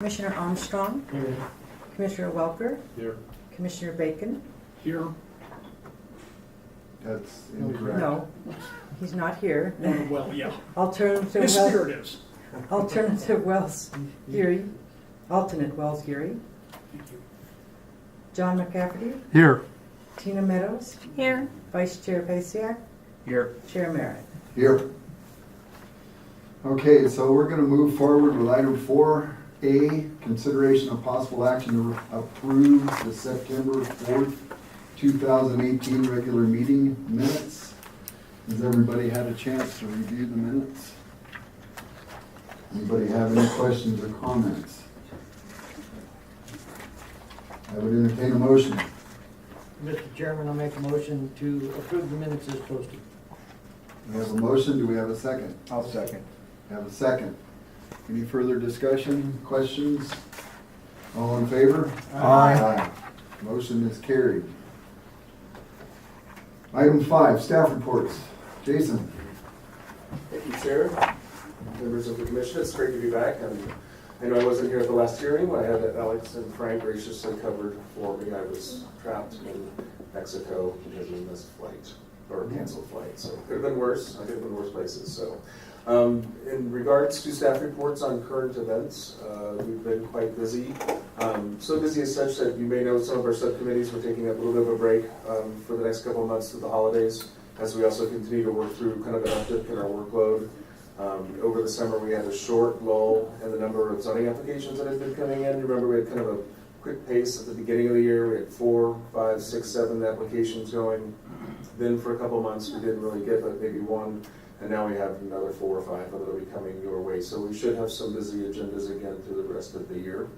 Commissioner Armstrong. Here. Commissioner Welker. Here. Commissioner Bacon. Here. That's incorrect. No, he's not here. Well, yeah. Alternative His spirit is. Alternative Wells Geary. Alternate Wells Geary. Thank you. John McCafferty. Here. Tina Meadows. Here. Vice Chair Pasiak. Here. Chair Merritt. Here. Okay, so we're gonna move forward with item 4A, consideration of possible action to approve the September 4th, 2018 regular meeting minutes. Has everybody had a chance to review the minutes? Anybody have any questions or comments? I would entertain a motion. Mr. Chairman, I'll make a motion to approve the minutes as posted. We have a motion, do we have a second? I'll second. Have a second. Any further discussion, questions? All in favor? Aye. Motion is carried. Item 5, staff reports. Jason? Thank you, Chair, members of the commission. It's great to be back. I know I wasn't here at the last hearing, but I had Alex and Frank graciously covered for me. I was trapped in Mexico because of a missed flight or canceled flight. So it could have been worse. I could have been worse places. So in regards to staff reports on current events, we've been quite busy. So busy as such that you may know some of our subcommittees were taking a little bit of a break for the next couple of months through the holidays, as we also continue to work through kind of an uptick in our workload. Over the summer, we had a short lull in the number of zoning applications that had been coming in. You remember we had kind of a quick pace at the beginning of the year. We had 4, 5, 6, 7 applications going. Then for a couple of months, we didn't really get but maybe one. And now we have another 4 or 5 that will be coming your way. So we should have some busy agendas again through the rest of the year.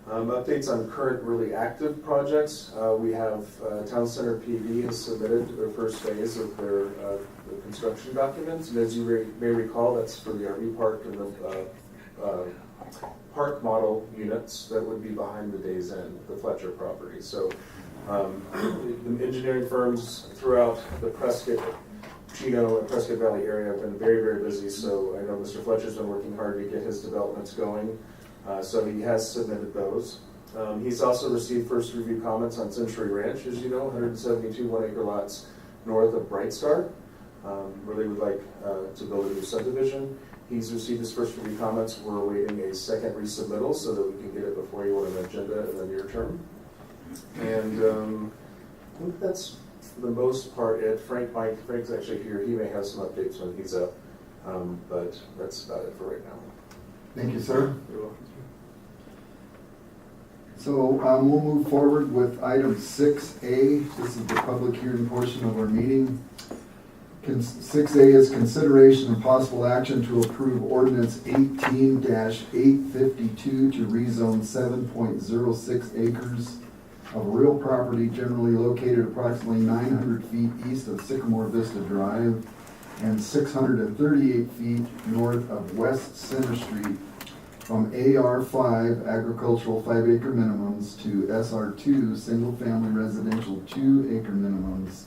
Updates on current really active projects. We have Town Center PD has submitted their first phase of their construction documents. And as you may recall, that's for the RV park and the park model units that would be behind the Days Inn, the Fletcher property. So the engineering firms throughout the Prescott, Chino, and Prescott Valley area have been very, very busy. So I know Mr. Fletcher's been working hard to get his developments going. So he has submitted those. He's also received first review comments on Century Ranch, as you know, 172 1-acre lots north of Bright Star. Really would like to build a new subdivision. He's received his first review comments. We're awaiting a second resubmittal so that we can get it before you want an agenda in the near term. And I think that's for the most part it. Frank's actually here. He may have some updates when he's up, but that's about it for right now. Thank you, sir. You're welcome. So we'll move forward with item 6A. This is the public hearing portion of our meeting. 6A is consideration and possible action to approve ordinance 18-852 to rezone 7.06 acres of real property generally located approximately 900 feet east of Sycamore Vista Drive and 638 feet north of West Center Street from AR5 agricultural 5-acre minimums to SR2 single-family residential 2-acre minimums.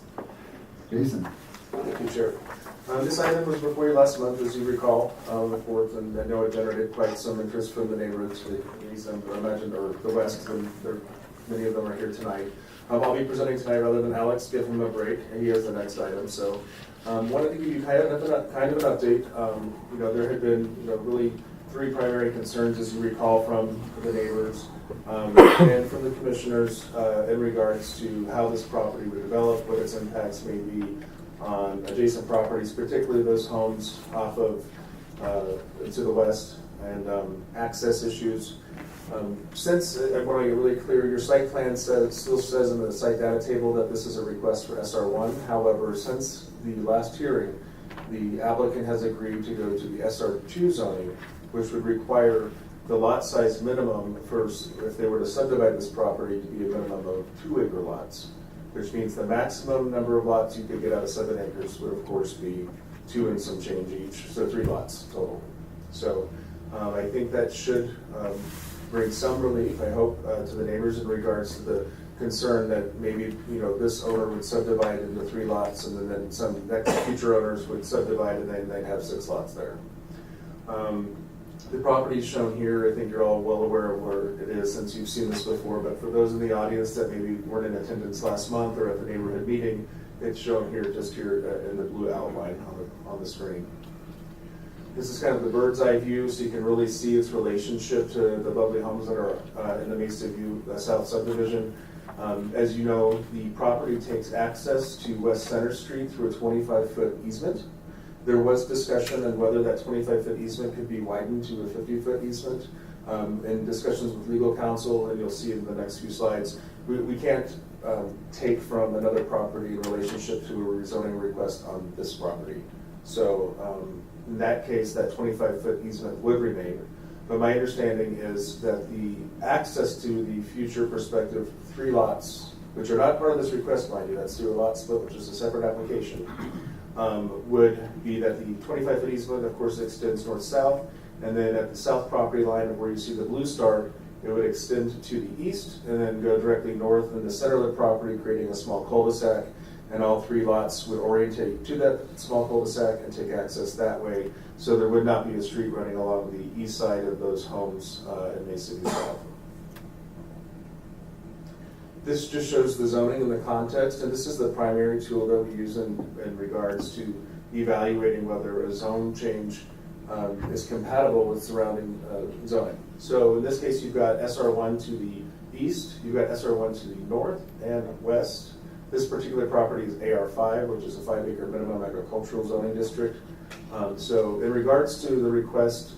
Jason? Thank you, Chair. This item was before you last month, as you recall, on the 4th, and I know it generated quite some interest from the neighborhoods, the east, I imagine, or the west, and many of them are here tonight. I'll be presenting tonight rather than Alex, give him a break, and he has the next item. So wanted to give you kind of an update. There had been really 3 primary concerns, as you recall, from the neighbors and from the commissioners in regards to how this property would develop, what its impacts may be on adjacent properties, particularly those homes off of to the west, and access issues. Since I want to get really clear, your site plan still says in the site data table that this is a request for SR1. However, since the last hearing, the applicant has agreed to go to the SR2 zoning, which would require the lot size minimum first, if they were to subdivide this property, to be a minimum of 2-acre lots, which means the maximum number of lots you could get out of 7 acres would of course be 2 and some change each, so 3 lots total. So I think that should bring some relief, I hope, to the neighbors in regards to the concern that maybe this owner would subdivide into 3 lots, and then some next future owners would subdivide, and then they'd have 6 lots there. The property is shown here. I think you're all well aware of where it is since you've seen this before, but for those in the audience that maybe weren't in attendance last month or at the neighborhood meeting, it's shown here, just here in the blue outline on the screen. This is kind of the bird's eye view, so you can really see its relationship to the lovely homes that are in the Mesa View South subdivision. As you know, the property takes access to West Center Street through a 25-foot easement. There was discussion on whether that 25-foot easement could be widened to a 50-foot easement. In discussions with legal counsel, and you'll see in the next few slides, we can't take from another property in relationship to a rezoning request on this property. So in that case, that 25-foot easement would remain. But my understanding is that the access to the future prospective 3 lots, which are not part of this request, mind you, that's through a lot split, which is a separate application, would be that the 25-foot easement, of course, extends north-south, and then at the south property line of where you see the blue star, it would extend to the east and then go directly north in the center of the property, creating a small cul-de-sac, and all 3 lots would orientate to that small cul-de-sac and take access that way, so there would not be a street running along the east side of those homes in Mesa View South. This just shows the zoning and the context, and this is the primary tool that we use in regards to evaluating whether a zone change is compatible with surrounding zoning. So in this case, you've got SR1 to the east, you've got SR1 to the north and west. This particular property is AR5, which is a 5-acre minimum agricultural zoning district. So in regards to the request,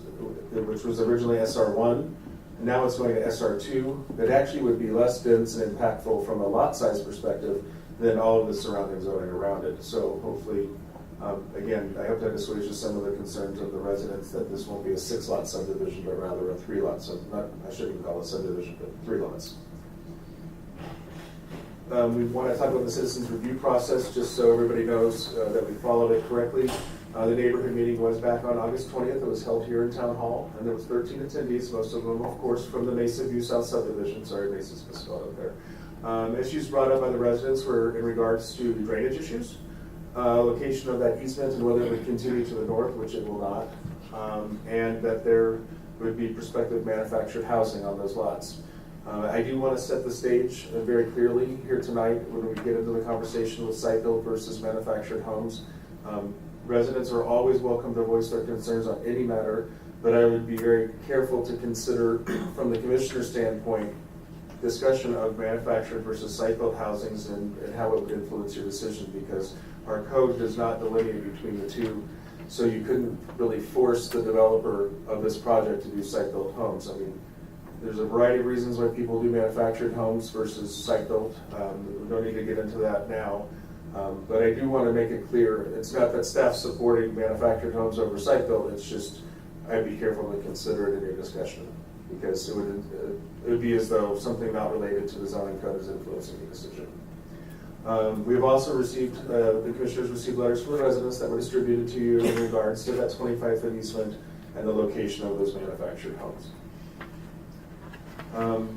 which was originally SR1, now it's going to SR2, it actually would be less dense and impactful from a lot size perspective than all of the surrounding zoning around it. So hopefully, again, I hope that assuages some of the concerns of the residents that this won't be a 6-lot subdivision, but rather a 3-lot, I shouldn't even call it subdivision, but 3 lots. We want to talk about the citizens review process, just so everybody knows that we followed it correctly. The neighborhood meeting was back on August 20th. It was held here in Town Hall, and there was 13 attendees, most of them, of course, from the Mesa View South subdivision. Sorry, Mesa's misspelled out there. Issues brought up by the residents were in regards to drainage issues, location of that easement and whether it would continue to the north, which it will not, and that there would be prospective manufactured housing on those lots. I do want to set the stage very clearly here tonight when we get into the conversation with site-built versus manufactured homes. Residents are always welcome to voice their concerns on any matter, but I would be very careful to consider, from the commissioner's standpoint, discussion of manufactured versus site-built housings and how it would influence your decision, because our code does not delineate between the two, so you couldn't really force the developer of this project to do site-built homes. I mean, there's a variety of reasons why people do manufactured homes versus site-built. We don't need to get into that now. But I do want to make it clear, it's not that staff's supporting manufactured homes over site-built, it's just, I'd be careful to consider it in your discussion, because it would be as though something not related to the zoning code is influencing the decision. We've also received, the commissioners received letters from the residents that were distributed to you in regards to that 25-foot easement and the location of those manufactured homes.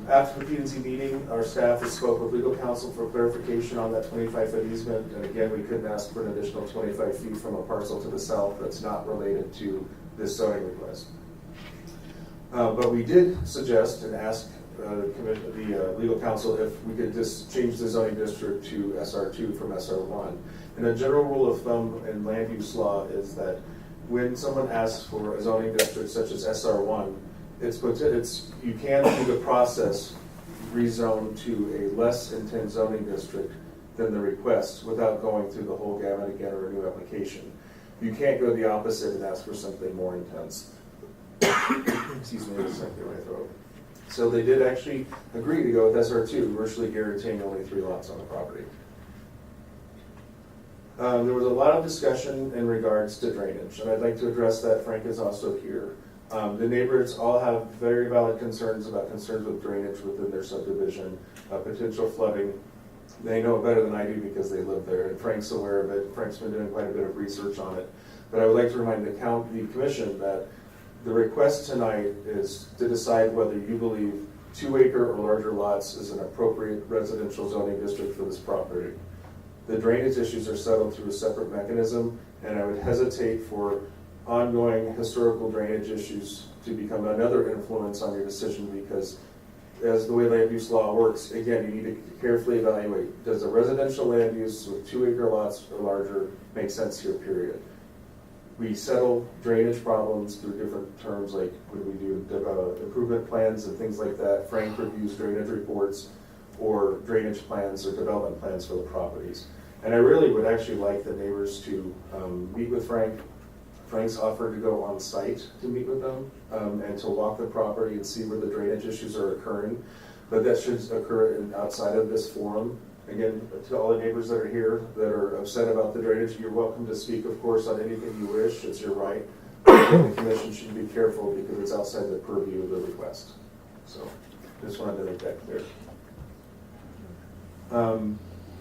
After the P&Z meeting, our staff has spoke with legal counsel for clarification on that 25-foot easement, and again, we couldn't ask for an additional 25 feet from a parcel to the south that's not related to this zoning request. But we did suggest and ask the legal counsel if we could just change the zoning district to SR2 from SR1. And a general rule of thumb in land use law is that when someone asks for a zoning district such as SR1, you can, through the process, rezone to a less intense zoning district than the request without going through the whole gamut again or a new application. You can't go the opposite and ask for something more intense. Excuse me, there's something in my throat. So they did actually agree to go with SR2, virtually guaranteeing only 3 lots on the property. There was a lot of discussion in regards to drainage, and I'd like to address that. Frank is also here. The neighbors all have very valid concerns with drainage within their subdivision, potential flooding. They know it better than I do because they live there, and Frank's aware of it. Frank's been doing quite a bit of research on it. But I would like to remind the commission that the request tonight is to decide whether you believe 2-acre or larger lots is an appropriate residential zoning district for this property. The drainage issues are settled through a separate mechanism, and I would hesitate for ongoing historical drainage issues to become another influence on your decision, because as the way land use law works, again, you need to carefully evaluate, does a residential land use with 2-acre lots or larger make sense here, period? We settle drainage problems through different terms, like when we do improvement plans and things like that. Frank reviews drainage reports or drainage plans or development plans for the properties. And I really would actually like the neighbors to meet with Frank. Frank's offered to go on site to meet with them and to walk the property and see where the drainage issues are occurring. But that should occur outside of this forum. Again, to all the neighbors that are here that are upset about the drainage, you're welcome to speak, of course, on anything you wish. It's your right. The commission should be careful because it's outside the purview of the request. So just wanted to make that clear.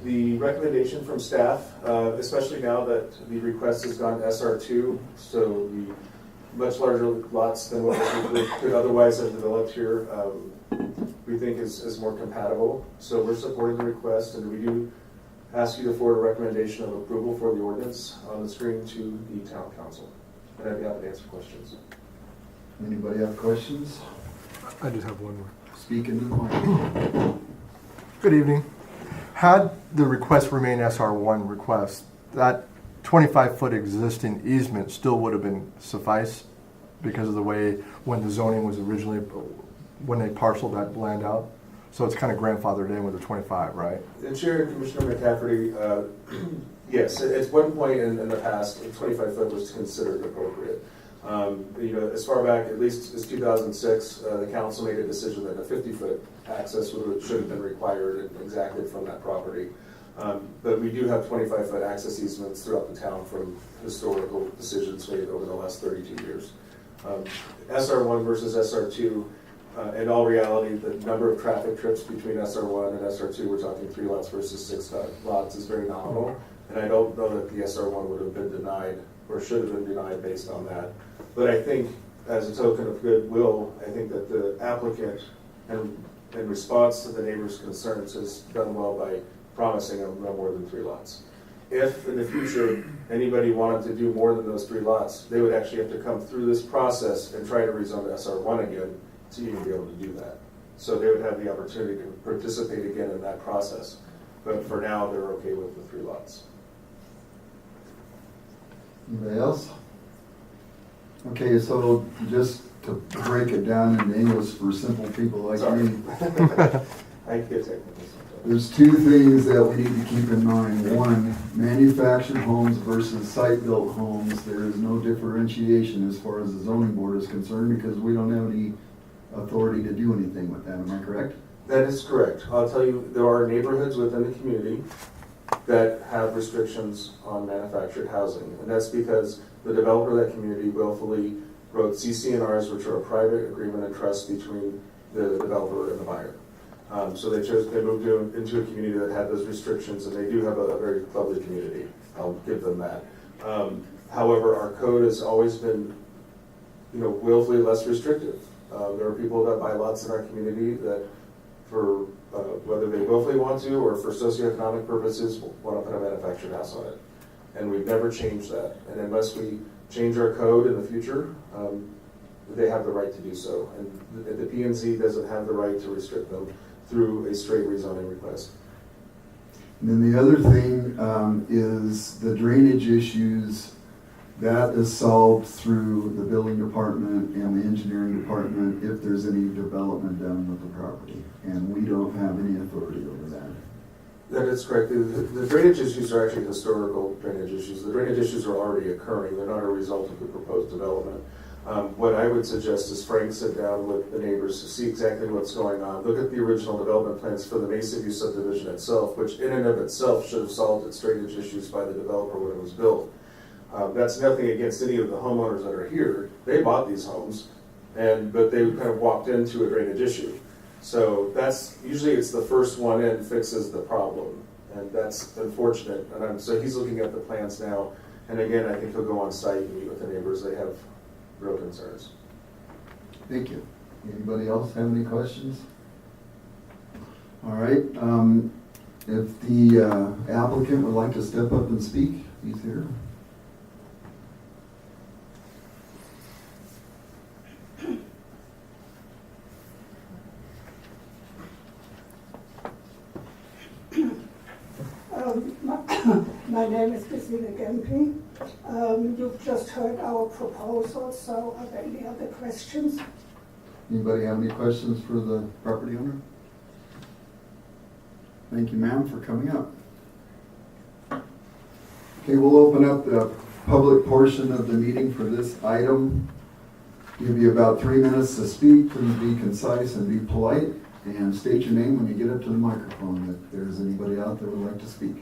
The recommendation from staff, especially now that the request has gone SR2, so the much larger lots than what we could otherwise have developed here, we think is more compatible. So we're supporting the request, and we do ask you to forward a recommendation of approval for the ordinance on the screen to the town council. And I'd be happy to answer questions. Anybody have questions? I just have one more. Speak into the mic. Good evening. Had the request remain SR1 request, that 25-foot existing easement still would have been suffice because of the way when the zoning was originally, when they parceled that land out? So it's kind of grandfathered in with the 25, right? And Chair and Commissioner McCafferty, yes, at one point in the past, 25 foot was considered appropriate. As far back, at least as 2006, the council made a decision that a 50-foot access should have been required and exacted from that property. But we do have 25-foot access easements throughout the town from historical decisions made over the last 32 years. SR1 versus SR2, in all reality, the number of traffic trips between SR1 and SR2, we're talking 3 lots versus 6 lots, is very nominal. And I don't know that the SR1 would have been denied or should have been denied based on that. But I think, as a token of goodwill, I think that the applicant, in response to the neighbors' concerns, has done well by promising them no more than 3 lots. If in the future anybody wanted to do more than those 3 lots, they would actually have to come through this process and try to rezone to SR1 again to even be able to do that. So they would have the opportunity to participate again in that process. But for now, they're okay with the 3 lots. Anybody else? Okay, so just to break it down into English for simple people like Sorry. me, I get technical sometimes. there's 2 things that we need to keep in mind. One, manufactured homes versus site-built homes. There is no differentiation as far as the zoning board is concerned because we don't have any authority to do anything with that. Am I correct? That is correct. I'll tell you, there are neighborhoods within the community that have restrictions on manufactured housing. And that's because the developer of that community willfully wrote CC&Rs, which are a private agreement and trust between the developer and the buyer. So they moved into a community that had those restrictions, and they do have a very lovely community. I'll give them that. However, our code has always been, willfully less restrictive. There are people that buy lots in our community that, for whether they willfully want to or for socioeconomic purposes, want to put a manufactured house on it. And we've never changed that. And unless we change our code in the future, they have the right to do so. And the P&Z doesn't have the right to restrict them through a straight rezoning request. And then the other thing is the drainage issues. That is solved through the building department and the engineering department if there's any development done with the property. And we don't have any authority over that. That is correct. The drainage issues are actually historical drainage issues. The drainage issues are already occurring. They're not a result of the proposed development. What I would suggest is Frank sit down with the neighbors to see exactly what's going on. Look at the original development plans for the Mesa View subdivision itself, which in and of itself should have solved its drainage issues by the developer when it was built. That's nothing against any of the homeowners that are here. They bought these homes, but they kind of walked into a drainage issue. So that's usually it's the first one in fixes the problem, and that's unfortunate. And so he's looking at the plans now, and again, I think he'll go on site and meet with the neighbors. They have real concerns. Thank you. Anybody else have any questions? All right. If the applicant would like to step up and speak, he's here. My name is Christina Gempi. You've just heard our proposal, so are there any other questions? Anybody have any questions for the property owner? Thank you, ma'am, for coming up. Okay, we'll open up the public portion of the meeting for this item. Give you about 3 minutes to speak. Please be concise and be polite, and state your name when you get up to the microphone if there's anybody out there who would like to speak.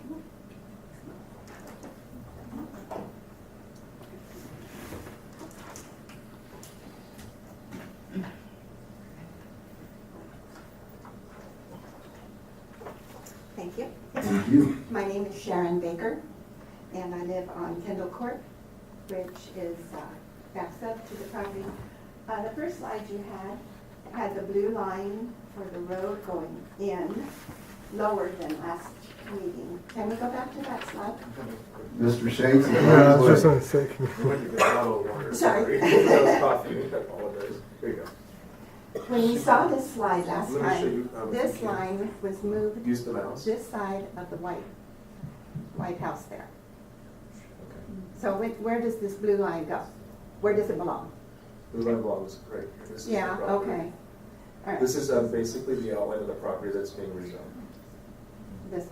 Thank you. Thank you. My name is Sharon Baker, and I live on Kendall Court, which is backs up to the property. The first slide you had the blue line for the road going in, lower than last meeting. Can we go back to that slide? Mr. Shanks? Yeah, I was just gonna say. Sorry. That was coffee, I apologize. Here you go. When we saw this slide last Let me show time, you, this line was moved Use the mouse. this side of the White House there. Okay. So where does this blue line go? Where does it belong? The line belongs right here. This is the Yeah, property. okay. All right. This is basically the outline of the property that's being rezoned.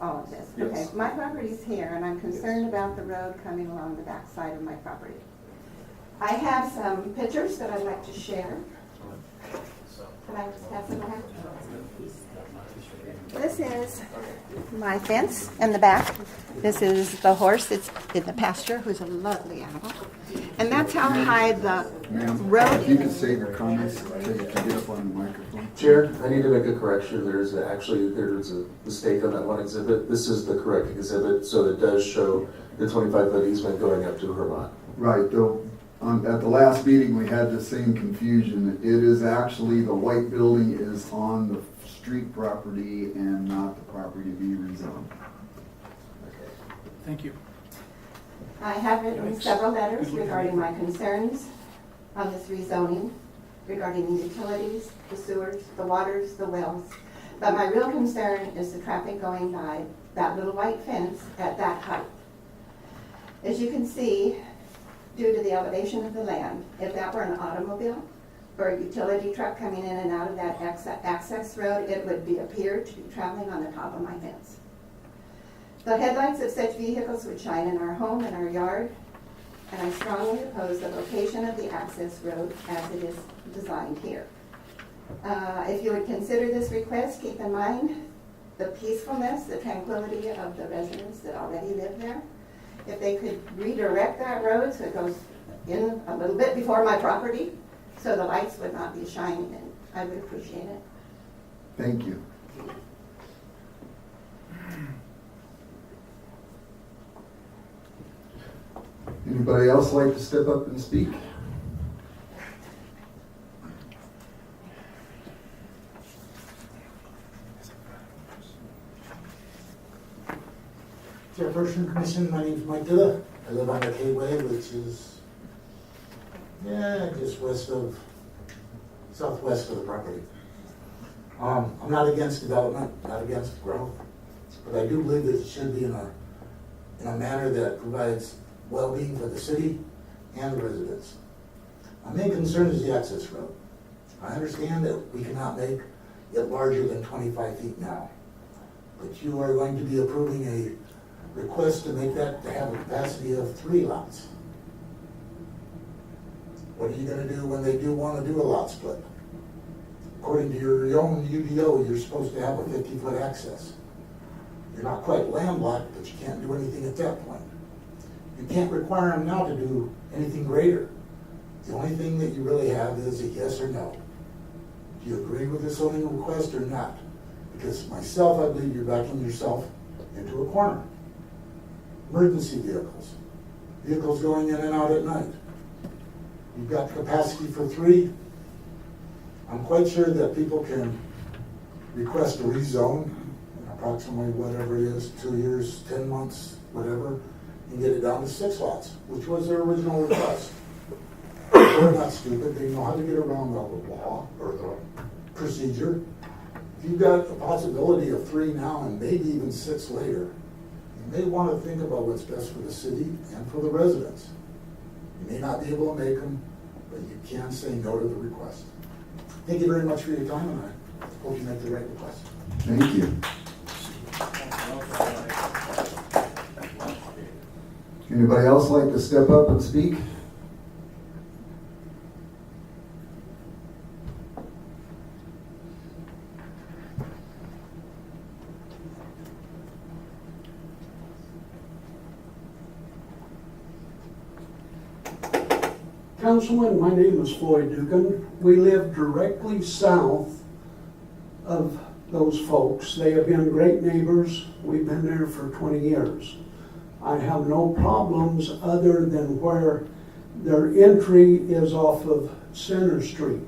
All of this, Yes. okay. My property's here, and I'm concerned about the road coming along the back side of my property. I have some pictures that I'd like to share. Can I just have some of that? This is my fence in the back. This is the horse that's in the pasture, who's a lovely animal. And that's how high the Ma'am, road if you could is. save your comments until you can get up on the microphone. Chair, I need to make a correction. There's a mistake on that one exhibit. This is the correct exhibit, so it does show the 25-foot easement going up to her lot. Right, though, at the last meeting, we had the same confusion. It is actually, the white building is on the street property and not the property to be rezoned. Thank you. I have written several letters regarding my concerns on this rezoning, regarding the utilities, the sewers, the waters, the wells. But my real concern is the traffic going by that little white fence at that height. As you can see, due to the elevation of the land, if that were an automobile or a utility truck coming in and out of that access road, it would appear to be traveling on the top of my fence. The headlights of such vehicles would shine in our home and our yard, and I strongly oppose the location of the access road as it is designed here. If you would consider this request, keep in mind the peacefulness, the tranquility of the residents that already live there. If they could redirect that road so it goes in a little bit before my property, so the lights would not be shining in, I would appreciate it. Thank you. Anybody else like to step up and speak? Chairperson, Commission, my name's Mike Dilla. I live on the K-Way, which is, just southwest of the property. I'm not against development, not against growth, but I do believe that it should be in a manner that provides well-being for the city and the residents. My main concern is the access road. I understand that we cannot make it larger than 25 feet now, but you are going to be approving a request to make that, to have a capacity of 3 lots. What are you gonna do when they do wanna do a lot split? According to your own UDO, you're supposed to have a 50-foot access. You're not quite landlocked, but you can't do anything at that point. You can't require them now to do anything greater. The only thing that you really have is a yes or no. Do you agree with this zoning request or not? Because myself, I believe you're backing yourself into a corner. Emergency vehicles, vehicles going in and out at night. You've got capacity for 3. I'm quite sure that people can request a rezone, approximately whatever it is, 2 years, 10 months, whatever, and get it down to 6 lots, which was their original request. They're not stupid, they know how to get around the law or the procedure. If you've got a possibility of 3 now and maybe even 6 later, You may want to think about what's best for the city and for the residents. You may not be able to make them, but you can say no to the request. Thank you very much for your time, and I hope you make the right request. Thank you. Anybody else like to step up and speak? Councilman, my name is Floyd Dugan. We live directly south of those folks. They have been great neighbors. We've been there for 20 years. I have no problems other than where their entry is off of Center Street.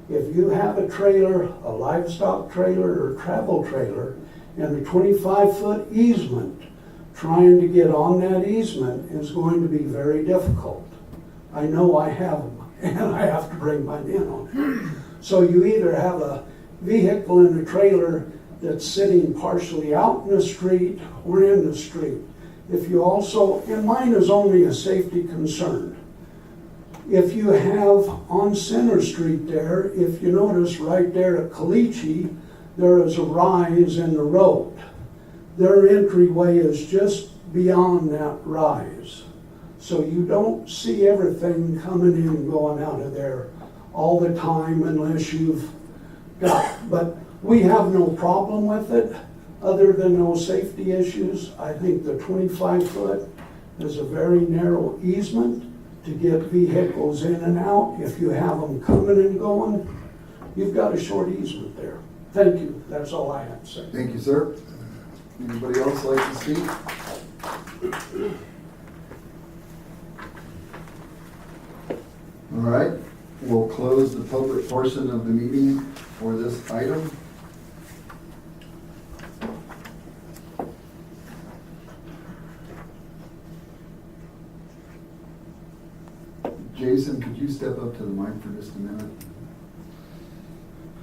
If you have a trailer, a livestock trailer or travel trailer, and a 25-foot easement, trying to get on that easement is going to be very difficult. I know I have them, and I have to bring mine in on. So you either have a vehicle in a trailer that's sitting partially out in the street or in the street. If you also, and mine is only a safety concern. If you have on Center Street there, if you notice right there at Caliche, there is a rise in the road. Their entryway is just beyond that rise. So you don't see everything coming in and going out of there all the time unless you've got, but we have no problem with it other than those safety issues. I think the 25-foot is a very narrow easement to get vehicles in and out. If you have them coming and going, you've got a short easement there. Thank you. That's all I have to say. Thank you, sir. Anybody else like to speak? All right, we'll close the public portion of the meeting for this item. Jason, could you step up to the mic for just a minute?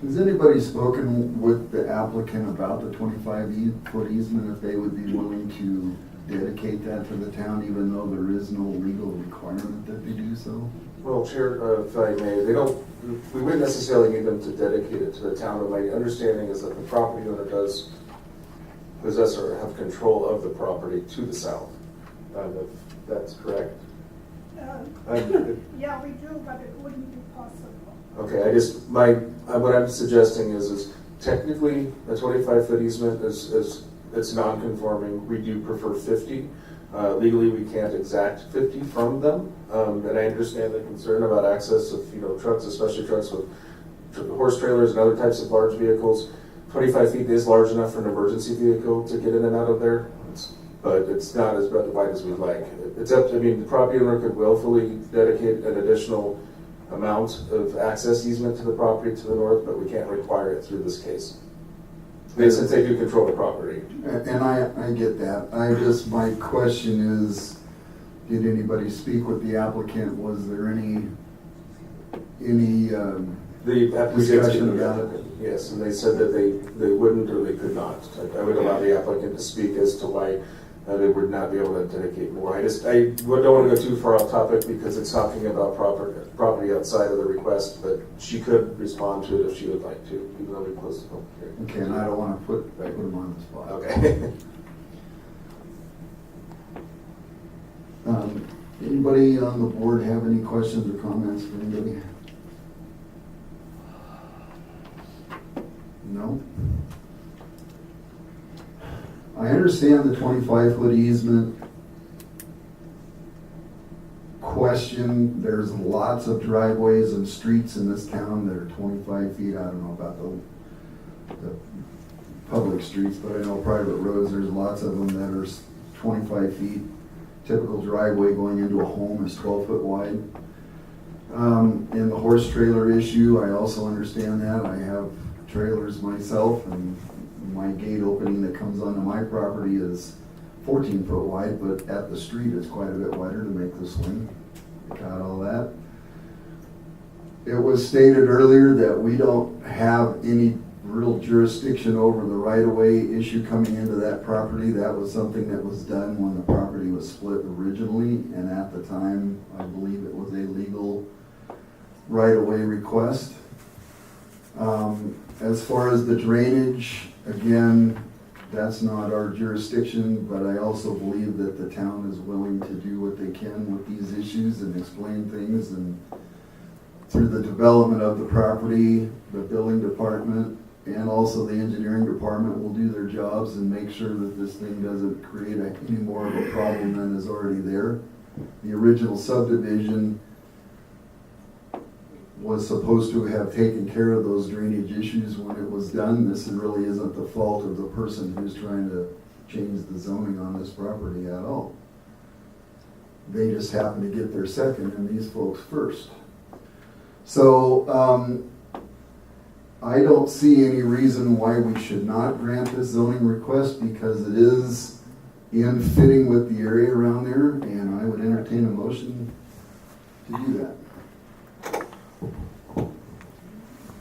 Has anybody spoken with the applicant about the 25-foot easement, if they would be willing to dedicate that to the town, even though there is no legal requirement that they do so? Well, Chair, if I may, we wouldn't necessarily need them to dedicate it to the town, but my understanding is that the property owner does possess or have control of the property to the south. If that's correct? Yeah, we do, but it wouldn't be possible. Okay, what I'm suggesting is technically a 25-foot easement it's non-conforming. We do prefer 50. Legally, we can't exact 50 from them, and I understand the concern about access of trucks, especially trucks with horse trailers and other types of large vehicles. 25 feet is large enough for an emergency vehicle to get in and out of there, but it's not as wide as we'd like. The property owner could willfully dedicate an additional amount of access easement to the property to the north, but we can't require it through this case. Since they do control the property. And I get that. My question is, did anybody speak with the applicant? Was there any discussion about it? Yes, and they said that they wouldn't or they could not. I would allow the applicant to speak as to why they would not be able to dedicate more. I don't want to go too far off topic because it's talking about property outside of the request, but she could respond to it if she would like to, even though we closed the public hearing. Okay, and I don't want to put them on the spot. Okay. Anybody on the board have any questions or comments for anybody? No? I understand the 25-foot easement question. There's lots of driveways and streets in this town that are 25 feet. I don't know about the public streets, but I know private roads, there's lots of them that are 25 feet. Typical driveway going into a home is 12 foot wide. In the horse trailer issue, I also understand that. I have trailers myself, and my gate opening that comes onto my property is 14 foot wide, but at the street it's quite a bit wider to make the swing. Got all that. It was stated earlier that we don't have any real jurisdiction over the right-of-way issue coming into that property. That was something that was done when the property was split originally, and at the time, I believe it was a legal right-of-way request. As far as the drainage, again, that's not our jurisdiction, but I also believe that the town is willing to do what they can with these issues and explain things, and through the development of the property, the building department, and also the engineering department will do their jobs and make sure that this thing doesn't create any more of a problem than is already there. The original subdivision was supposed to have taken care of those drainage issues when it was done. This really isn't the fault of the person who's trying to change the zoning on this property at all. They just happen to get there second and these folks first. So I don't see any reason why we should not grant this zoning request, because it is in fitting with the area around there, and I would entertain a motion to do that.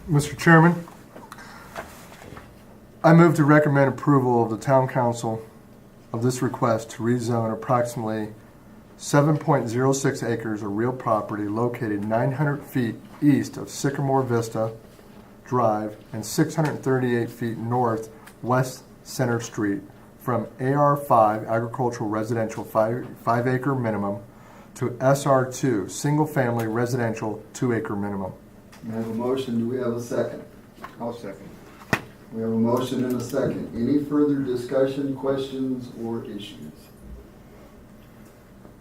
Mr. Chairman, I move to recommend approval of the town council of this request to rezone approximately 7.06 acres of real property located 900 feet east of Sycamore Vista Drive and 638 feet north West Center Street from AR5 agricultural residential 5 acre minimum to SR2 single family residential 2 acre minimum. We have a motion. Do we have a second? I'll second. We have a motion and a second. Any further discussion, questions, or issues?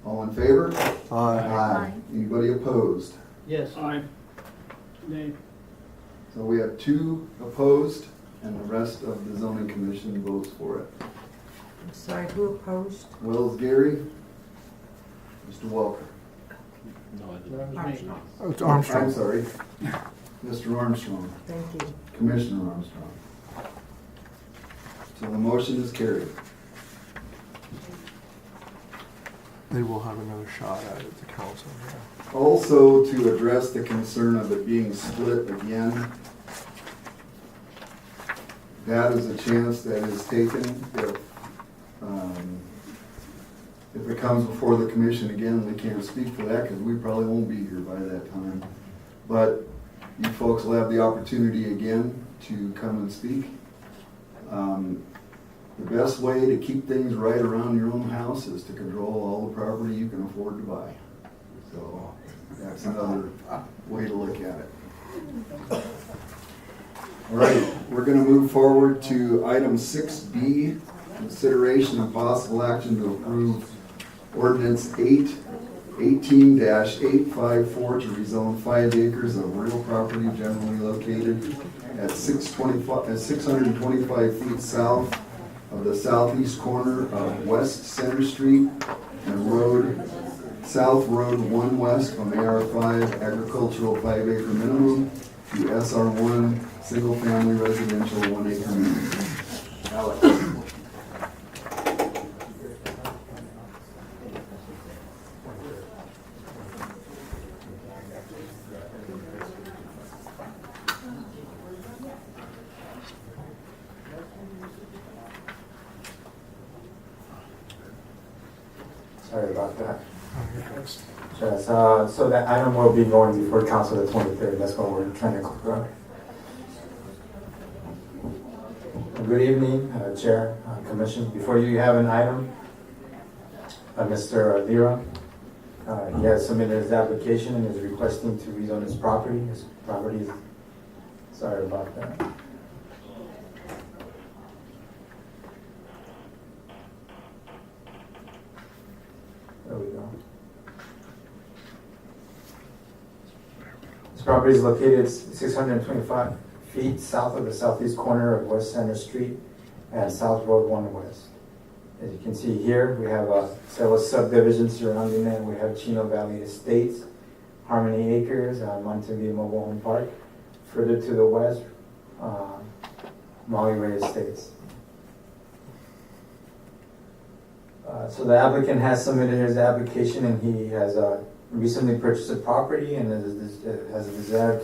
All in favor? Aye. Anybody opposed? Yes. Aye. Nay. So we have 2 opposed, and the rest of the zoning commission votes for it. I'm sorry, who opposed? Wells Gary, Mr. Walker. Armstrong. Oh, it's I'm Armstrong. sorry, Mr. Armstrong, Thank you. Commissioner Armstrong. So the motion is carried. They will have another shot at it, the council. Yeah. Also, to address the concern of it being split again, that is a chance that is taken if it comes before the commission again. We can't speak for that because we probably won't be here by that time. But you folks will have the opportunity again to come and speak. The best way to keep things right around your own house is to control all the property you can afford to buy. So that's another way to look at it. All right, we're going to move forward to item 6B, consideration and possible action to approve ordinance 18-854 to rezone 5 acres of real property generally located at 625 feet south of the southeast corner of West Center Street and South Road 1 West from AR5 agricultural 5 acre minimum to SR1 single family residential 1 acre minimum. Alex. Sorry about that. Yes, so that item will be going before council the 23rd. That's what we're trying to cover. Good evening, Chair, Commission. Before you have an item, Mr. Lira, he has submitted his application and is requesting to rezone his property. His property is, sorry about that. There we go. This property is located 625 feet south of the southeast corner of West Center Street and South Road 1 West. As you can see here, we have several subdivisions surrounding that. We have Chino Valley Estates, Harmony Acres, Monteview Mobile Home Park. Further to the west, Molly Ray Estates. So the applicant has submitted his application and he has recently purchased a property and has a desire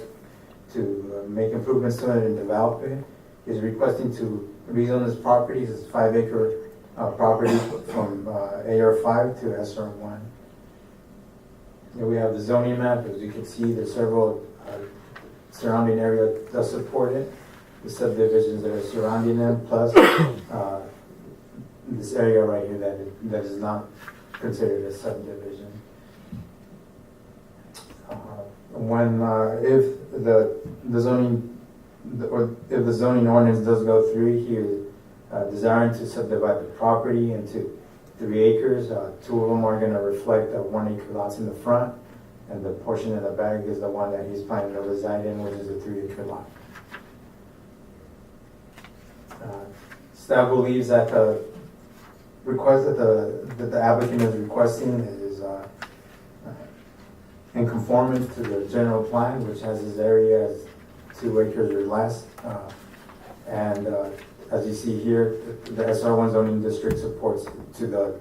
to make improvements to it and develop it. is requesting to rezone this property, this 5-acre property from AR5 to SR1. Here we have the zoning map. As you can see, there's several surrounding area that support it. The subdivisions that are surrounding them, plus this area right here that is not considered a subdivision. If the zoning ordinance does go through, he is desiring to subdivide the property into 3 acres. 2 of them are going to reflect 1-acre lots in the front, and the portion in the back is the one that he's planning to reside in, which is a 3-acre lot. Staff believes that the request that the applicant is requesting is in conformance to the general plan, which has this area as 2 acres or less. As you see here, the SR1 zoning district supports to the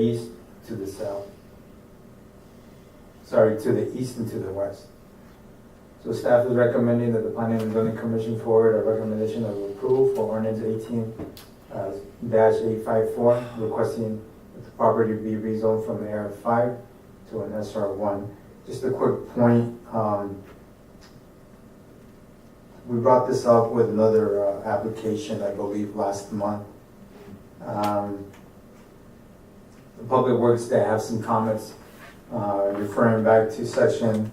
east, to the south. Sorry, to the east and to the west. So staff is recommending that the Planning and Zoning Commission forward a recommendation of approval for ordinance 18-854, requesting that the property be rezoned from AR5 to an SR1. Just a quick point. We brought this up with another application, I believe, last month. The Public Works, they have some comments referring back to section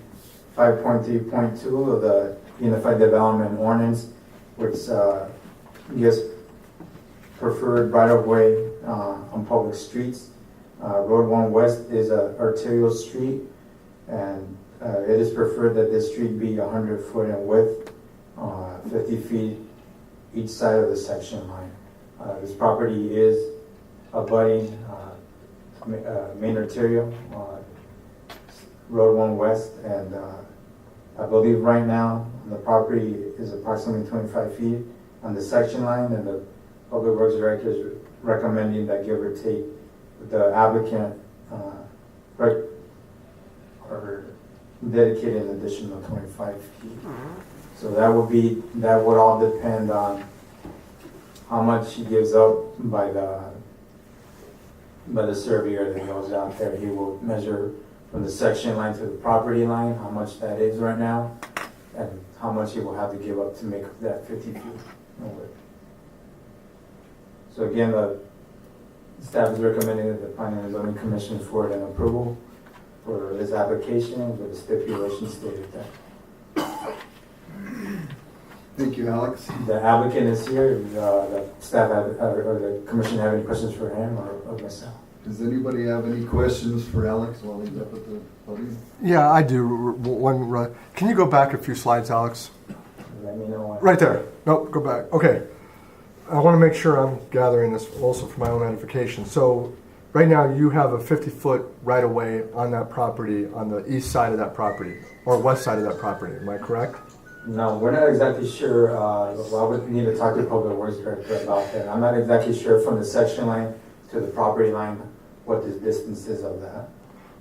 5.3.2 of the Unified Development Ordinance, which gives preferred right-of-way on public streets. Road 1 West is an arterial street, and it is preferred that this street be 100 foot in width, 50 feet each side of the section line. This property is abutting main arterial, Road 1 West, and I believe right now the property is approximately 25 feet on the section line, and the Public Works Director is recommending that, give or take, the applicant or dedicate an additional 25 feet. So that would all depend on how much he gives up by the surveyor that goes out there. He will measure from the section line to the property line, how much that is right now, and how much he will have to give up to make that 50 feet. So again, the staff is recommending that the Planning and Zoning Commission forward an approval for this application with the stipulations stated there. Thank you, Alex. The applicant is here. The staff or the commission have any questions for him or myself? Does anybody have any questions for Alex while he's up at the podium? Yeah, I do. Can you go back a few slides, Alex? Let me know when. Right there. Nope, go back. Okay. I want to make sure I'm gathering this also for my own edification. So right now you have a 50-foot right-of-way on that property, on the east side of that property, or west side of that property. Am I correct? No, we're not exactly sure. Well, I would need to talk to the Public Works Director about that. I'm not exactly sure from the section line to the property line what the distance is of that.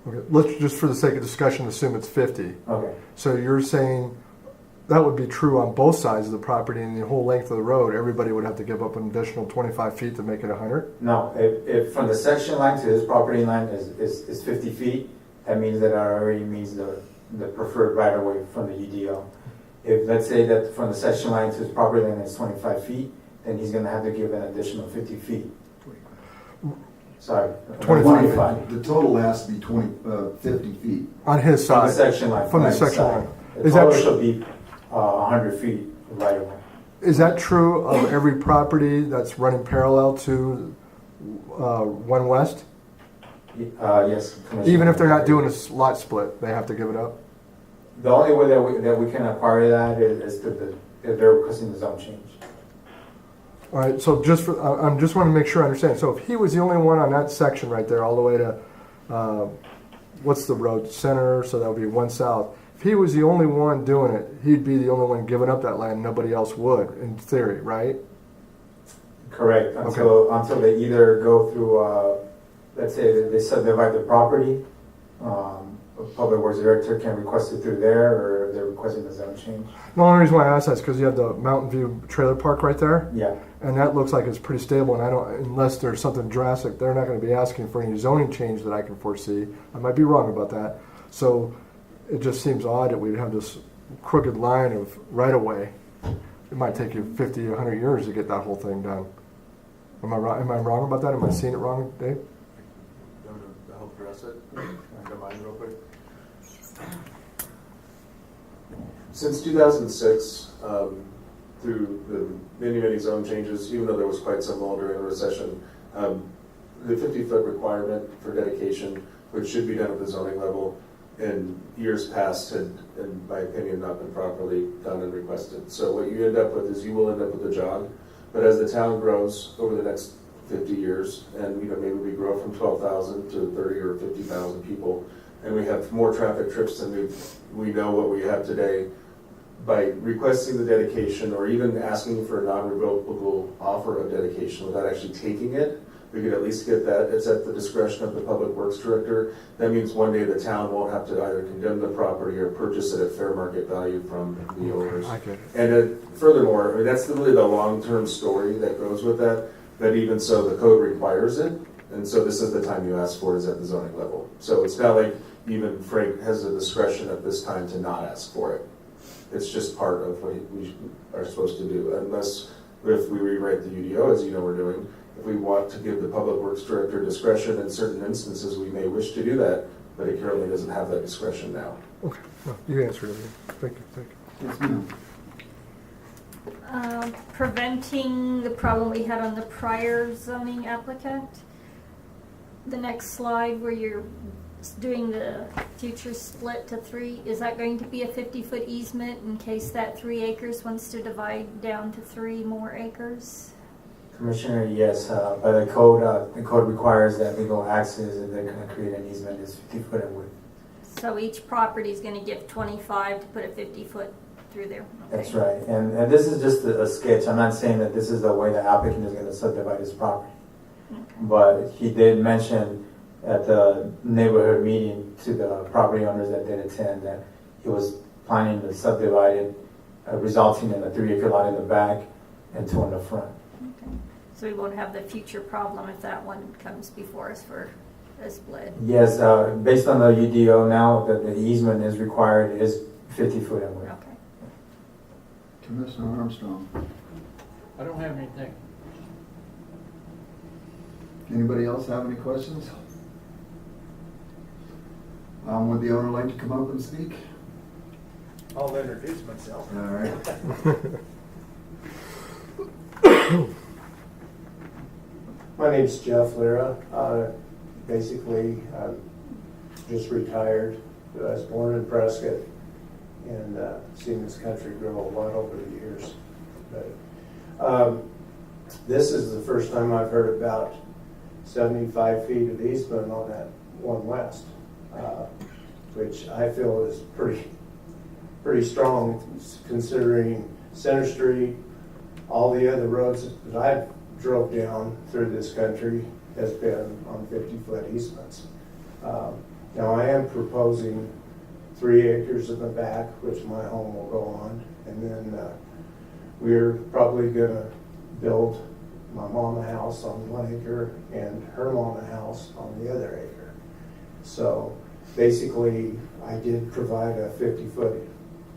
Okay. Let's just, for the sake of discussion, assume it's 50. Okay. So you're saying that would be true on both sides of the property and the whole length of the road. Everybody would have to give up an additional 25 feet to make it 100? No, if from the section line to his property line is 50 feet, that means that already means the preferred right-of-way from the UDO. If, let's say that from the section line to his property line is 25 feet, then he's going to have to give an additional 50 feet. Sorry, 25. The total has to be 50 feet. On his From side? the section line. From the right section side. line. The Is that total should be 100 feet right away. Is that true of every property that's running parallel to 1 West? Yes. Commissioner. Even if they're not doing a lot split, they have to give it up? The only way that we can acquire that is if they're requesting the zone change. All right, so just for, I just want to make sure I understand. So if he was the only one on that section right there, all the way to, what's the road, Center, so that would be 1 South. If he was the only one doing it, he'd be the only one giving up that land. Nobody else would, in theory, right? Correct. Until they either go through, let's say that they subdivide the property, a Public Works Director can request it through there, or they're requesting the zone change. The only reason why I asked that is because you have the Mountain View trailer park right there, Yeah, and that looks like it's pretty stable, and I don't, unless there's something drastic, they're not gonna be asking for any zoning change that I can foresee. I might be wrong about that. So it just seems odd that we'd have this crooked line of right-of-way. It might take you 50, 100 years to get that whole thing done. Am I wrong about that? Am I seeing it wrong, Dave? To help address it, I don't mind real quick. Since 2006, through the many zone changes, even though there was quite some lull during the recession, the 50-foot requirement for dedication, which should be done at the zoning level, in years past had, in my opinion, not been properly done and requested. So what you end up with is you will end up with a jog, but as the town grows over the next 50 years, and maybe we grow from 12,000 to 30 or 50,000 people, and we have more traffic trips than we know what we have today, by requesting the dedication or even asking for a non-revocable offer of dedication without actually taking it, we could at least get that. It's at the discretion of the Public Works Director. That means one day the town won't have to either condemn the property or purchase it at fair market value from the owners. I get it. And furthermore, I mean, that's really the long-term story that goes with that, but even so, the code requires it, and so this is the time you ask for it, is at the zoning level. So it's not like even Frank has the discretion at this time to not ask for it. It's just part of what we are supposed to do, unless if we rewrite the UDO, as you know we're doing. If we want to give the Public Works Director discretion in certain instances, we may wish to do that, but it currently doesn't have that discretion now. Okay, no, you answered it. Thank you. Yes, ma'am. Preventing the problem we had on the prior zoning applicant. The next slide where you're doing the future split to 3, is that going to be a 50-foot easement in case that 3 acres wants to divide down to 3 more acres? Commissioner, yes, by the code requires that legal access if they're going to create an easement is 50 foot in width. So each property is going to give 25 to put a 50-foot through there? Okay. That's right, and this is just a sketch. I'm not saying that this is the way the applicant is going to subdivide his property. Okay. But he did mention at the neighborhood meeting to the property owners that did attend that he was planning to subdivide it, resulting in a 3-acre lot in the back and 2 in the front. Okay. So we won't have the future problem if that one comes before us for a split? Yes, based on the UDO now, that the easement is required is 50 foot in width. Okay. Commissioner Armstrong. I don't have anything. Anybody else have any questions? Would the owner like to come up and speak? I'll introduce myself. All right. My name's Jeff Lira. Basically, I'm just retired. I was born in Prescott and seen this country grow a lot over the years. But this is the first time I've heard about 75 feet of easement on that 1 West, which I feel is pretty strong considering Center Street, all the other roads that I've drove down through this country has been on 50-foot easements. Now I am proposing 3 acres in the back, which my home will go on, and then we're probably gonna build my mom a house on 1 acre and her mom a house on the other acre. So basically, I did provide a 50-foot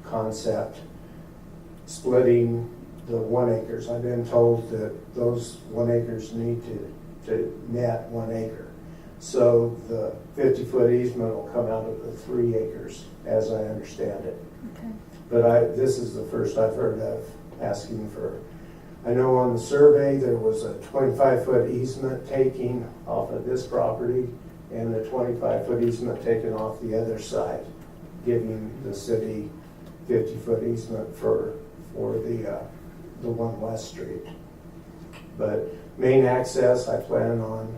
concept splitting the 1 acres. I've been told that those 1 acres need to net 1 acre. So the 50-foot easement will come out of the 3 acres, as I understand it. Okay. But this is the first I've heard of asking for. I know on the survey there was a 25-foot easement taking off of this property and a 25-foot easement taken off the other side, giving the city 50-foot easement for the 1 West Street. But main access, I plan on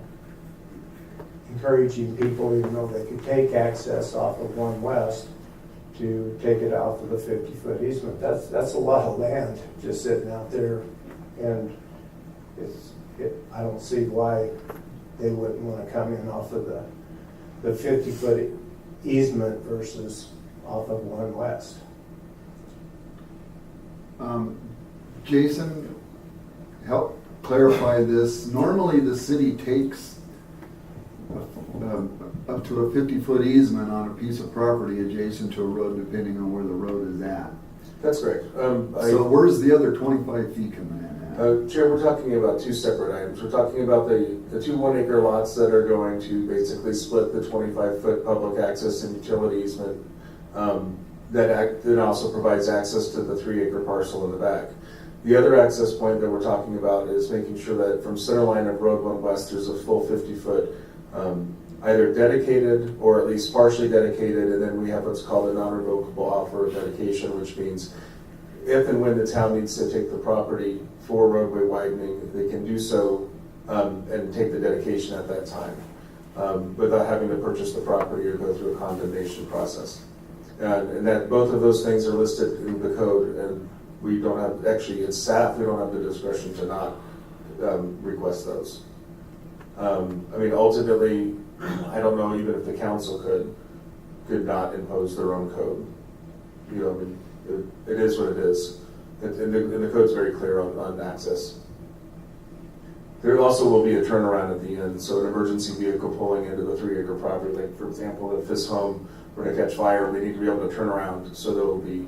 encouraging people, even though they could take access off of 1 West, to take it out for the 50-foot easement. That's a lot of land just sitting out there, and I don't see why they wouldn't want to come in off of the 50-foot easement versus off of 1 West. Jason, help clarify this. Normally, the city takes up to a 50-foot easement on a piece of property adjacent to a road, depending on where the road is at. That's correct. So where's the other 25 feet coming in at? Chair, we're talking about two separate items. We're talking about the two 1 acre lots that are going to basically split the 25-foot public access and utility easement that also provides access to the 3 acre parcel in the back. The other access point that we're talking about is making sure that from center line of Road 1 West, there's a full 50-foot either dedicated or at least partially dedicated, and then we have what's called a non-revocable offer of dedication, which means if and when the town needs to take the property for roadway widening, they can do so and take the dedication at that time without having to purchase the property or go through a condemnation process. And that both of those things are listed in the code, and we don't have, actually, it's staff, we don't have the discretion to not request those. I mean, ultimately, I don't know even if the council could not impose their own code. You know, I mean, it is what it is. And the code's very clear on access. There also will be a turnaround at the end, so an emergency vehicle pulling into the 3 acre property, like for example, if this home were to catch fire, they need to be able to turn around, so there will be,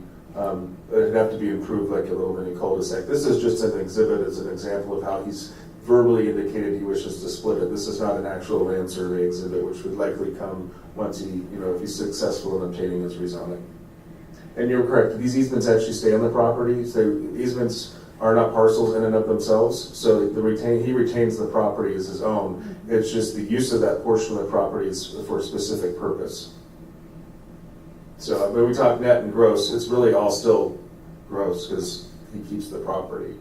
it'd have to be improved like a little mini cul-de-sac. This is just an exhibit as an example of how he's verbally indicated he wishes to split it. This is not an actual land survey exhibit, which would likely come once he, you know, if he's successful in obtaining his rezoning. And you're correct, these easements actually stay on the property, so easements are not parcels in and of themselves, so he retains the property as his own. It's just the use of that portion of the property is for a specific purpose. So when we talk net and gross, it's really all still gross because he keeps the property.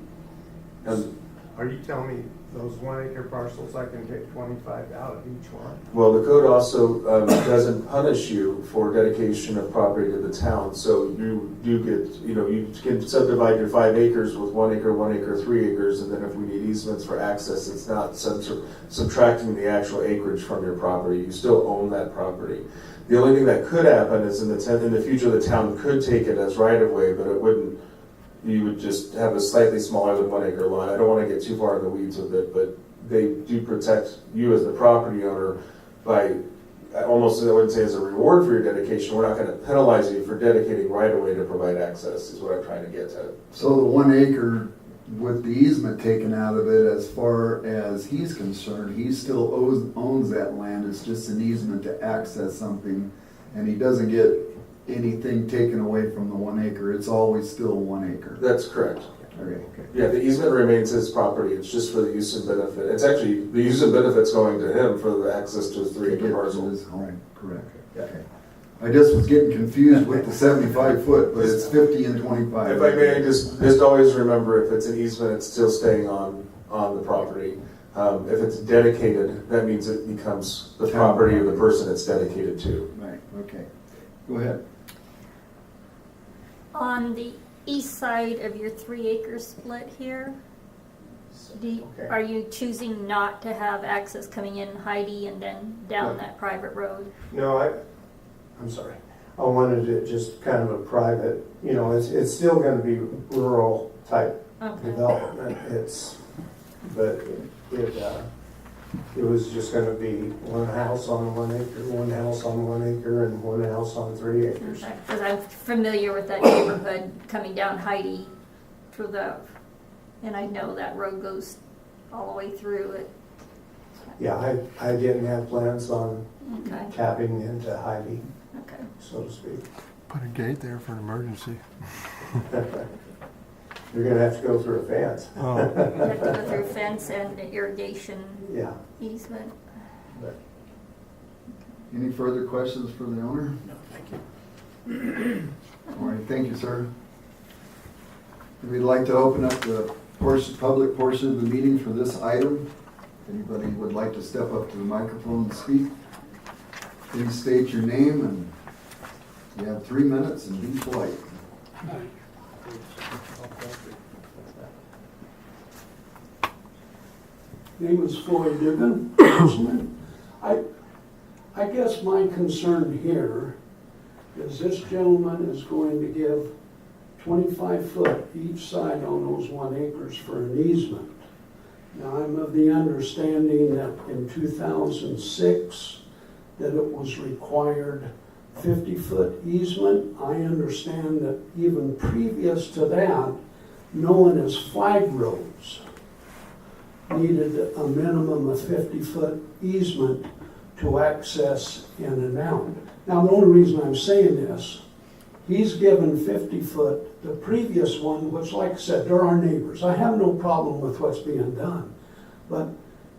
And Are you telling me those 1 acre parcels, I can take 25 out of each one? well, the code also doesn't punish you for dedication of property to the town. So you do get, you know, you can subdivide your 5 acres with 1 acre, 1 acre, 3 acres, and then if we need easements for access, it's not subtracting the actual acreage from your property. You still own that property. The only thing that could happen is in the future, the town could take it as right of way, but it wouldn't. You would just have a slightly smaller than 1 acre lot. I don't want to get too far in the weeds with it, but they do protect you as the property owner by almost, I wouldn't say as a reward for your dedication, we're not going to penalize you for dedicating right of way to provide access, is what I'm trying to get at. So the 1 acre with the easement taken out of it, as far as he's concerned, he still owns that land. It's just an easement to access something, and he doesn't get anything taken away from the 1 acre. It's always still 1 acre. That's correct. Okay. Yeah, the easement remains his property. It's just for the use and benefit. It's actually, the use and benefit's going to him for the access to his 3 acre parcel. His home, correct. Okay. I just was getting confused with the 75 foot, but it's 50 and 25. If I may, just always remember, if it's an easement, it's still staying on the property. If it's dedicated, that means it becomes the property of the person it's dedicated to. Right, okay. Go ahead. On the east side of your 3 acre split here, are you choosing not to have access coming in Heidi and then down that private road? No, I'm sorry. I wanted it just kind of a private, you know, it's still going to be rural type development. But it was just going to be 1 house on 1 acre, 1 house on 1 acre, and 1 house on 3 acres. Because I'm familiar with that neighborhood coming down Heidi through and I know that road goes all the way through it. Yeah, I didn't have plans on tapping into Heidi, so to speak. Put a gate there for an emergency. You're going to have to go through a fence. Oh. You have to go through a fence and irrigation easement. Any further questions for the owner? No, thank you. All right, thank you, sir. We'd like to open up the public portion of the meeting for this item. If anybody would like to step up to the microphone and speak, please state your name, and you have 3 minutes, and be polite. Name is Floyd Dugan. I guess my concern here is this gentleman is going to give 25 foot each side on those 1 acres for an easement. Now, I'm of the understanding that in 2006, that it was required 50-foot easement. I understand that even previous to that, known as flag roads, needed a minimum of 50-foot easement to access in and out. Now, the only reason I'm saying this, he's given 50-foot, the previous one, which like I said, they're our neighbors. I have no problem with what's being done. But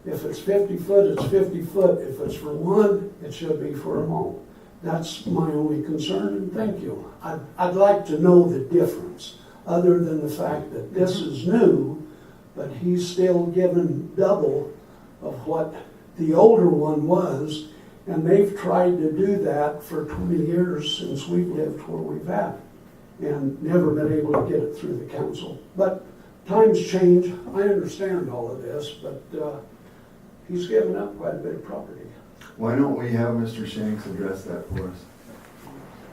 if it's 50 foot, it's 50 foot. If it's for one, it should be for them all. That's my only concern, and thank you. I'd like to know the difference, other than the fact that this is new, but he's still given double of what the older one was, and they've tried to do that for 20 years since we've lived where we've at, and never been able to get it through the council. But times change. I understand all of this, but he's given up quite a bit of property. Why don't we have Mr. Shanks address that for us?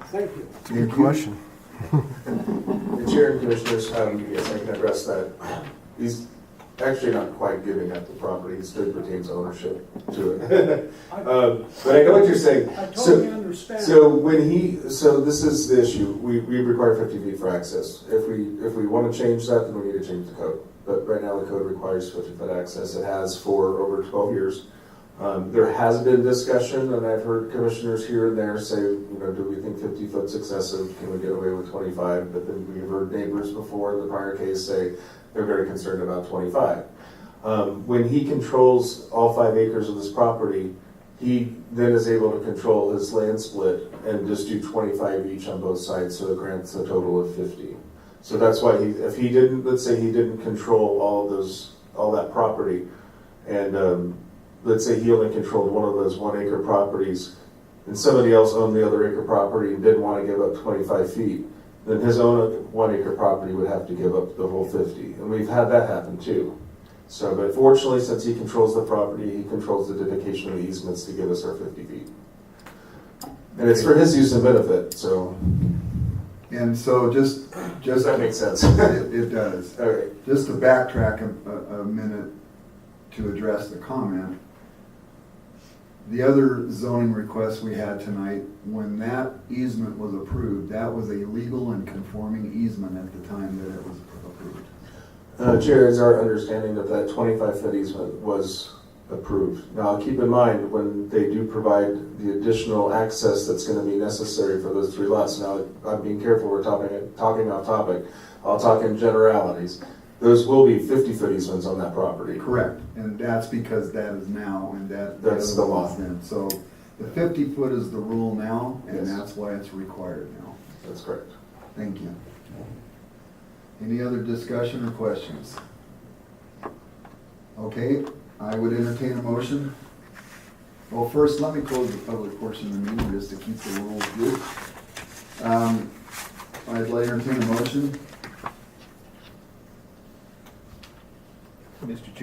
Thank you. It's a good question. The Chair and Commissioners, yes, I can address that. He's actually not quite giving up the property, he still retains ownership to it. But I know what you're saying. I totally understand. So this is the issue, we require 50 feet for access. If we want to change that, then we need to change the code. But right now the code requires 50-foot access. It has for over 12 years. There has been discussion, and I've heard commissioners here and there say, do we think 50 foot's excessive? Can we get away with 25? But then we've heard neighbors before in the prior case say they're very concerned about 25. When he controls all 5 acres of this property, he then is able to control his land split and just do 25 each on both sides, so it grants a total of 50. So that's why if he didn't, let's say he didn't control all that property, and let's say he only controlled one of those 1 acre properties, and somebody else owned the other acre property and didn't want to give up 25 feet, then his own 1 acre property would have to give up the whole 50. And we've had that happen too. So, but fortunately, since he controls the property, he controls the dedication of the easements to give us our 50 feet. And it's for his use and benefit, so. And so just Does that make sense? it does. Okay. Just to backtrack a minute to address the comment, the other zoning request we had tonight, when that easement was approved, that was a legal and conforming easement at the time that it was approved. Chair, it's our understanding that 25-foot easement was approved. Now, keep in mind, when they do provide the additional access that's going to be necessary for those 3 lots, now, I'm being careful, we're talking off topic, I'll talk in generalities. Those will be 50-foot easements on that property. Correct, and that's because that is now, and That's the law. then. So the 50-foot is the rule now, and Yes. that's why it's required now. That's correct. Thank you. Any other discussion or questions? Okay, I would entertain a motion. Well, first, let me close the public portion of the meeting just to keep the rules good. I'd like to entertain a motion. Mr.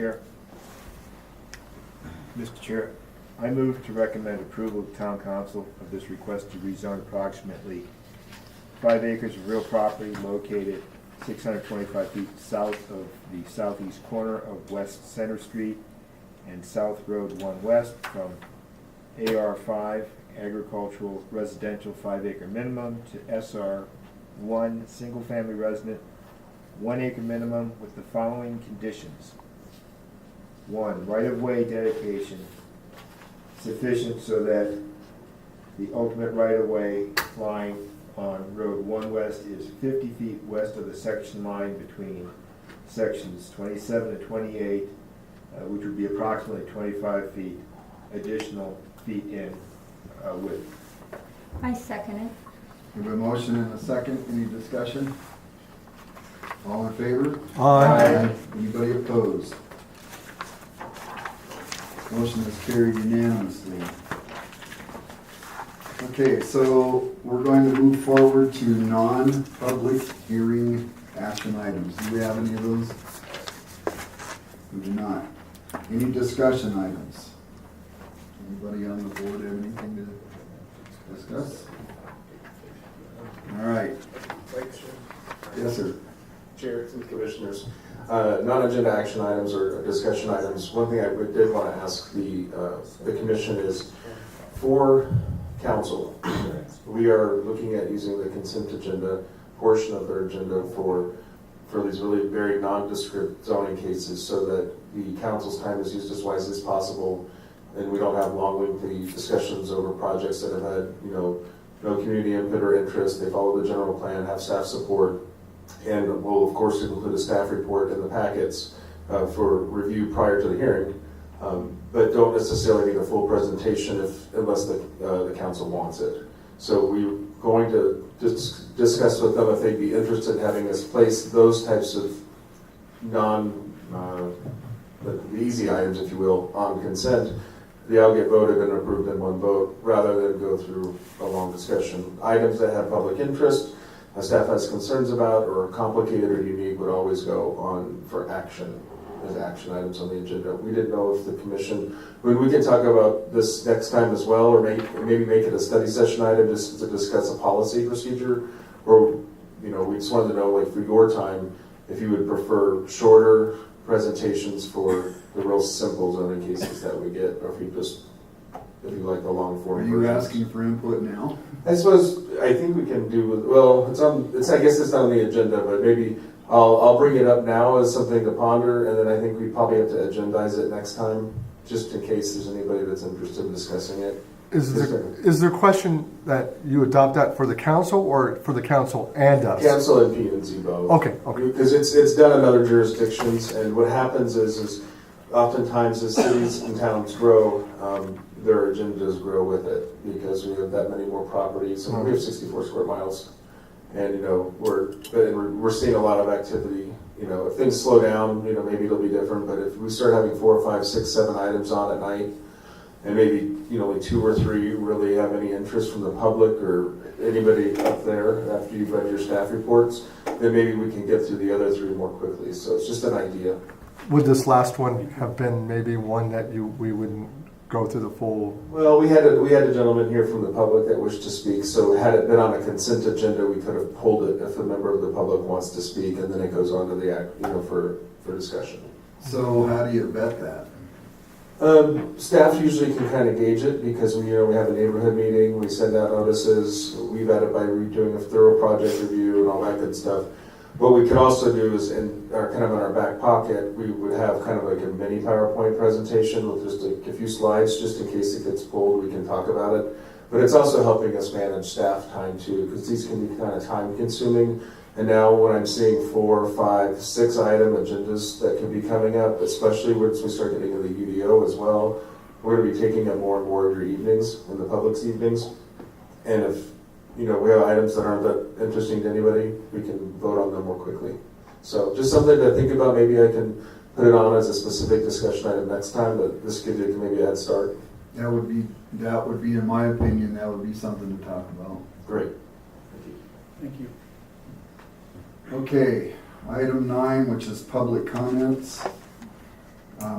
Chair, I move to recommend approval of town council of this request to rezone approximately 5 acres of real property located 625 feet south of the southeast corner of West Center Street and South Road 1 West from AR5 agricultural residential 5 acre minimum to SR1 single family resident 1 acre minimum with the following conditions. 1, right-of-way dedication sufficient so that the ultimate right-of-way line on Road 1 West is 50 feet west of the section line between sections 27 and 28, which would be approximately 25 feet additional feet in width. I second it. We have a motion and a second. Any discussion? All in favor? Aye. Anybody opposed? Motion is carried unanimously. Okay, so we're going to move forward to non-public hearing action items. Do we have any of those? We do not. Any discussion items? Anybody on the board have anything to discuss? All right. Yes, sir. Chair and Commissioners. Non-agenda action items or discussion items. One thing I did want to ask the Commission is, for council, we are looking at using the consent agenda portion of their agenda for these really very nondescript zoning cases, so that the council's time is used as wisely as possible, and we don't have long, lengthy discussions over projects that have had, no community input or interest. They follow the general plan, have staff support, and we'll of course include a staff report in the packets for review prior to the hearing, but don't necessarily need a full presentation unless the council wants it. So we're going to discuss with them if they'd be interested in having us place those types of the easy items, if you will, on consent. They'll get voted and approved in one vote rather than go through a long discussion. Items that have public interest, staff has concerns about, or complicated or unique would always go on for action as action items on the agenda. We didn't know if the commission, we can talk about this next time as well, or maybe make it a study session item just to discuss a policy procedure, or we just wanted to know, like, for your time, if you would prefer shorter presentations for the real simple zoning cases that we get, or if you like the long form. Are you asking for input now? I think we can do, I guess it's not on the agenda, but maybe I'll bring it up now as something to ponder, and then I think we probably have to agendize it next time, just in case there's anybody that's interested in discussing it. Is there a question that you adopt that for the council or for the council and us? Council and P&Z both. Okay. Because it's done in other jurisdictions, and what happens is oftentimes as cities and towns grow, their agendas grow with it, because we have that many more properties. And we have 64 square miles, and we're seeing a lot of activity. If things slow down, maybe it'll be different. But if we start having 4, 5, 6, 7 items on at night, and maybe only 2 or 3 really have any interest from the public or anybody up there after you've read your staff reports, then maybe we can get through the other 3 more quickly. So it's just an idea. Would this last one have been maybe one that we wouldn't go through the full? Well, we had a gentleman here from the public that wished to speak. So had it been on a consent agenda, we could have pulled it if a member of the public wants to speak, and then it goes on to the act, for discussion. So how do you vet that? Staff usually can kind of gauge it, because we have a neighborhood meeting, we send out notices, we vet it by doing a thorough project review and all that good stuff. What we could also do is, in our back pocket, we would have kind of like a mini PowerPoint presentation with just a few slides, just in case it gets pulled, we can talk about it. But it's also helping us manage staff time too, because these can be kind of time consuming. And now when I'm seeing 4, 5, 6 item agendas that can be coming up, especially once we start getting into the UDO as well, we're going to be taking up more and more of your evenings, and the public's evenings. And if we have items that aren't that interesting to anybody, we can vote on them more quickly. So just something to think about. Maybe I can put it on as a specific discussion item next time, but this gives you maybe a head start. That would be, in my opinion, that would be something to talk about. Great. Thank you. Okay, item 9, which is public comments.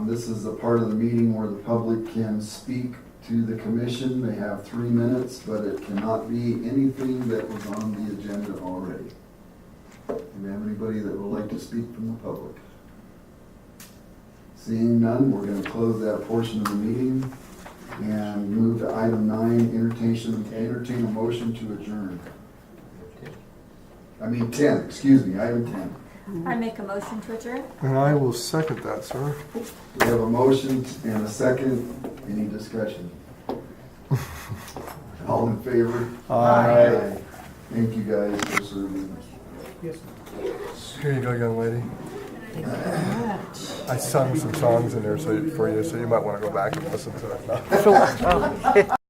This is a part of the meeting where the public can speak to the commission. They have 3 minutes, but it cannot be anything that was on the agenda already. Do we have anybody that would like to speak from the public? Seeing none, we're going to close that portion of the meeting and move to item 9, entertain a motion to adjourn. 10, excuse me, item 10. I make a motion to adjourn. And I will second that, sir. We have a motion and a second. Any discussion? All in favor? Aye. Thank you guys for serving. Yes. Here you go, young lady. I sung some songs in there for you, so you might want to go back and listen to it.